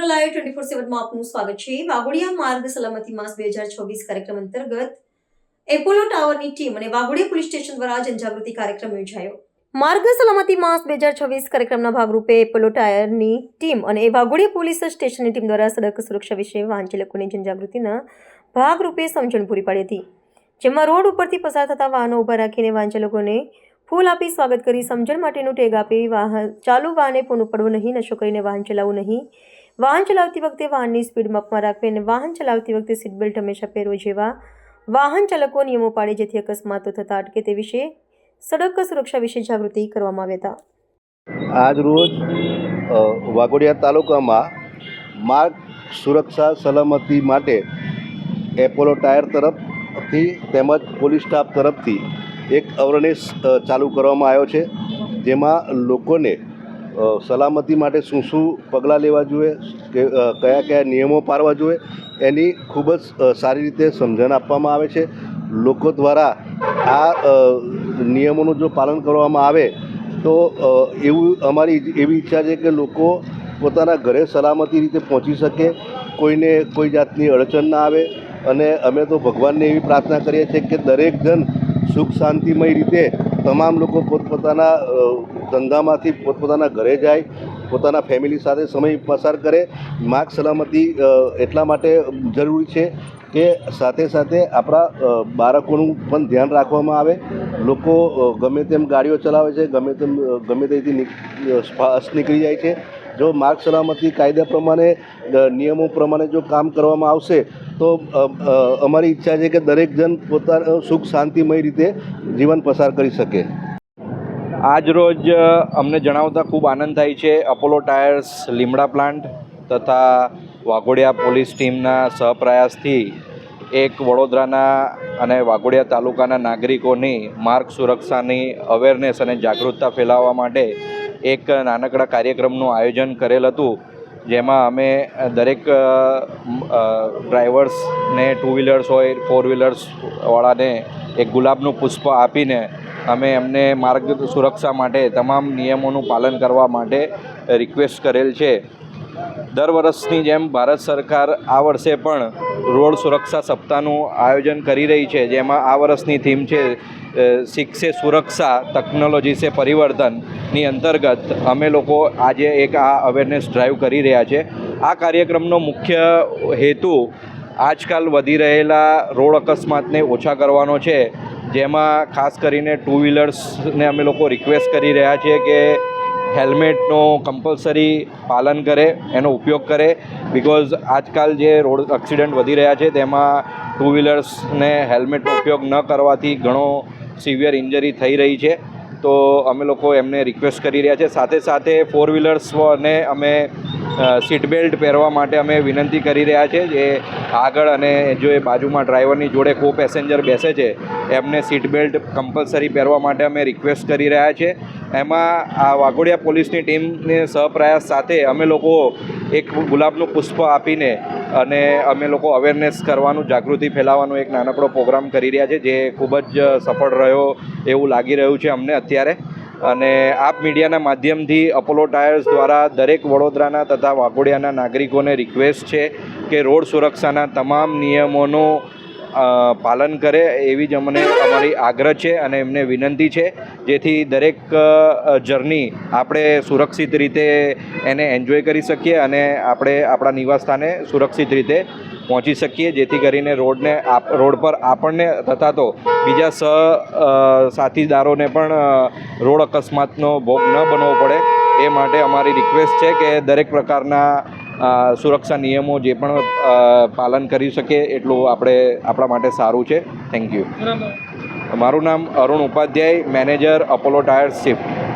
Live 24/7 માં આપનું સ્વાગત છે। વાઘોડિયા માર્ગ સલામતી માસ 2026 કાર્યક્રમ અંતર્ગત એપોલો ટાવરની ટીમ અને વાઘોડિયા પોલીસ સ્ટેશન દ્વારા જનજાગૃતિ કાર્યક્રમ યોજાયો। માર્ગ સલામતી માસ 2026 કાર્યક્રમના ભાગરૂપે એપોલો ટાયરની ટીમ અને વાઘોડિયા પોલીસ સ્ટેશનની ટીમ દ્વારા સડક સુરક્ષા વિશે વાહન ચાલકોને જનજાગૃતિના ભાગરૂપે સમજણ પૂરી પાડી હતી, જેમાં રોડ ઉપરથી પસાર થતા વાહનો ઊભા રાખીને વાહન ચાલકોને ફૂલ આપી સ્વાગત કરી સમજણ માટેનું ટેગ આપી ચાલુ વાહને ફોન ઉપાડવો નહીં, નશો કરીને વાહન ચલાવવું નહીં, વાહન ચલાવતી વખતે વાહનની સ્પીડ માપમાં રાખવી અને વાહન ચલાવતી વખતે સીટ બેલ્ટ હંમેશા પહેરવો જેવા વાહન ચાલકો નિયમો પાળે જેથી અકસ્માતો થતા અટકે તે વિશે સડક સુરક્ષા વિશે જાગૃતિ કરવામાં આવ્યા હતા। આજ રોજ વાઘોડિયા તાલુકામાં માર્ગ સુરક્ષા સલામતી માટે એપોલો ટાયર તરફથી તેમજ પોલીસ સ્ટાફ તરફથી એક અવેરનેસ ચાલુ કરવામાં આવ્યો છે, જેમાં લોકોને સલામતી માટે શું શું પગલાં લેવા જોઈએ, કે કયા કયા નિયમો પાળવા જોઈએ એની ખૂબ જ સારી રીતે સમજણ આપવામાં આવે છે। લોકો દ્વારા આ નિયમોનું જો પાલન કરવામાં આવે તો એવું અમારી એવી ઈચ્છા છે કે લોકો પોતાના ઘરે સલામતી રીતે પહોંચી શકે, કોઈને કોઈ જાતની અડચણ ના આવે। અને અમે તો ભગવાનને એવી પ્રાર્થના કરીએ છીએ કે દરેક જણ સુખ શાંતિમય રીતે તમામ લોકો પોતપોતાના ધંધામાંથી પોતપોતાના ઘરે જાય, પોતાના ફેમિલી સાથે સમય પસાર કરે। માર્ગ સલામતી એટલા માટે જરૂરી છે કે સાથે સાથે આપણા બાળકોનું પણ ધ્યાન રાખવામાં આવે। લોકો ગમે તેમ ગાડીઓ ચલાવે છે, ગમે તેથી નીકળી જાય છે। જો માર્ગ સલામતી કાયદા પ્રમાણે નિયમો પ્રમાણે જો કામ કરવામાં આવશે તો અમારી ઈચ્છા છે કે દરેક જણ પોતાના સુખ શાંતિમય રીતે જીવન પસાર કરી શકે। આજ રોજ અમને જણાવતા ખૂબ આનંદ થાય છે। અપોલો ટાયર્સ લીમડા પ્લાન્ટ તથા વાઘોડિયા પોલીસ ટીમના સહપ્રયાસથી એક વડોદરાના અને વાઘોડિયા તાલુકાના નાગરિકોની માર્ગ સુરક્ષાની અવેરનેસ અને જાગૃતતા ફેલાવવા માટે એક નાનકડા કાર્યક્રમનું આયોજન કરેલ હતું, જેમાં અમે દરેક ડ્રાઈવર્સને 2 વ્હીલર્સ હોય 4 વ્હીલર્સવાળાને એક ગુલાબનું પુષ્પ આપીને અમે એમને માર્ગ સુરક્ષા માટે તમામ નિયમોનું પાલન કરવા માટે રિક્વેસ્ટ કરેલ છે। દર વર્ષની જેમ ભારત સરકાર આ વર્ષે પણ રોડ સુરક્ષા સપ્તાહનું આયોજન કરી રહી છે, જેમાં આ વર્ષની થીમ છે શિક્ષે સુરક્ષા ટેકનોલોજી સે પરિવર્તનની અંતર્ગત અમે લોકો આજે એક આ અવેરનેસ ડ્રાઈવ કરી રહ્યા છે। આ કાર્યક્રમનો મુખ્ય હેતુ આજકાલ વધી રહેલા રોડ અકસ્માતને ઓછા કરવાનો છે, જેમાં ખાસ કરીને 2 વ્હીલર્સને અમે લોકો રિક્વેસ્ટ કરી રહ્યા છીએ કે હેલ્મેટનું કમ્પલસરી પાલન કરે, એનો ઉપયોગ કરે, બિકોઝ આજકાલ જે રોડ એક્સિડન્ટ વધી રહ્યા છે તેમાં 2 વ્હીલર્સને હેલ્મેટનો ઉપયોગ ન કરવાથી ઘણો સિવિયર ઇન્જરી થઈ રહી છે, તો અમે લોકો એમને રિક્વેસ્ટ કરી રહ્યા છીએ। સાથે સાથે 4 વ્હીલર્સને અમે સીટ બેલ્ટ પહેરવા માટે અમે વિનંતી કરી રહ્યા છીએ। જે આગળ અને જો એ બાજુમાં ડ્રાઈવરની જોડે કો પેસેન્જર બેસે છે એમને સીટ બેલ્ટ કમ્પલસરી પહેરવા માટે અમે રિક્વેસ્ટ કરી રહ્યા છીએ। એમાં આ વાઘોડિયા પોલીસની ટીમને સહપ્રયાસ સાથે અમે લોકો એક ગુલાબનું પુષ્પ આપીને અને અમે લોકો અવેરનેસ કરવાનું, જાગૃતિ ફેલાવવાનો એક નાનકડો પ્રોગ્રામ કરી રહ્યા છે, જે ખૂબ જ સફળ રહ્યો એવું લાગી રહ્યું છે અમને અત્યારે। અને આપ મીડિયાના માધ્યમથી અપોલો ટાયર્સ દ્વારા દરેક વડોદરાના તથા વાઘોડિયાના નાગરિકોને રિક્વેસ્ટ છે કે રોડ સુરક્ષાના તમામ નિયમોનું પાલન કરે એવી જ અમને અમારી આગ્રહ છે અને એમને વિનંતી છે, જેથી દરેક જર્ની આપણે સુરક્ષિત રીતે એને એન્જોય કરી શકીએ અને આપણે આપણા નિવાસસ્થાને સુરક્ષિત રીતે પહોંચી શકીએ, જેથી કરીને રોડ પર આપણને તથા તો બીજા સાથીદારોને પણ રોડ અકસ્માતનો ભોગ ન બનવો પડે એ માટે અમારી રિક્વેસ્ટ છે કે દરેક પ્રકારના સુરક્ષા નિયમો જે પણ પાલન કરી શકીએ એટલું આપણા માટે સારું છે। Thank you. મારું નામ Arun Upadhyay, manager Apollo tyres shift.